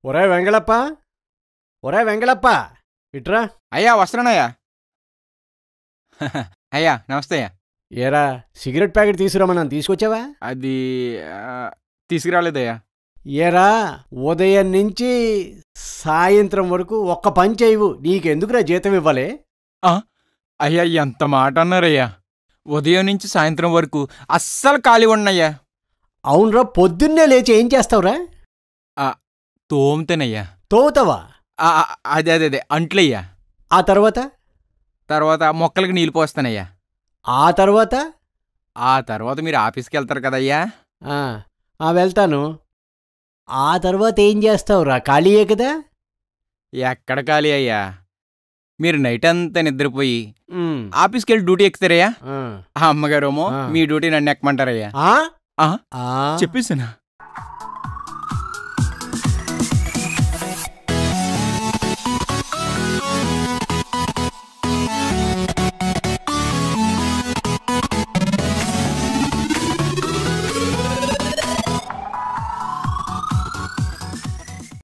ఒరే వెంగళప్ప, ఒరే వెంగళప్ప, ఇట్రా. అయ్యా వస్తున్నానయ్యా. అయ్యా నమస్తే అయ్యా. ఏరా సిగరెట్ ప్యాకెట్ తీసుకురామన్నాను, తీసుకొచ్చావా? అది తీసుకురాలేదయ్యా. ఏరా ఉదయం నుంచి సాయంత్రం వరకు ఒక్క పని చేయవు, నీకెందుకురా జీతం ఇవ్వాలి? అయ్యా ఎంత మాట అన్నారయ్యా. ఉదయం నుంచి సాయంత్రం వరకు అస్సలు ఖాళీ ఉన్నయ్యా. అవునరా, పొద్దున్నే లేచి ఏం చేస్తావురా? తోముతేనయ్యా. తోముతావా? అదే అదే అదే అంట్లయ్యా. ఆ తర్వాత? తర్వాత మొక్కలకి నీళ్ళు పోస్తానయ్యా. ఆ తర్వాత? ఆ తర్వాత మీరు ఆఫీస్కి వెళ్తారు కదయ్యా. వెళ్తాను. ఆ తర్వాత ఏం చేస్తావురా? ఖాళీయే కదా. ఎక్కడ ఖాళీ అయ్యా, మీరు నైట్ అంతా నిద్రపోయి ఆఫీస్కి వెళ్ళి డ్యూటీ ఎక్కుతారయ్యా. అమ్మగారేమో మీ డ్యూటీ నన్ను ఎక్కమంటారయ్యా. చెప్పేసానా?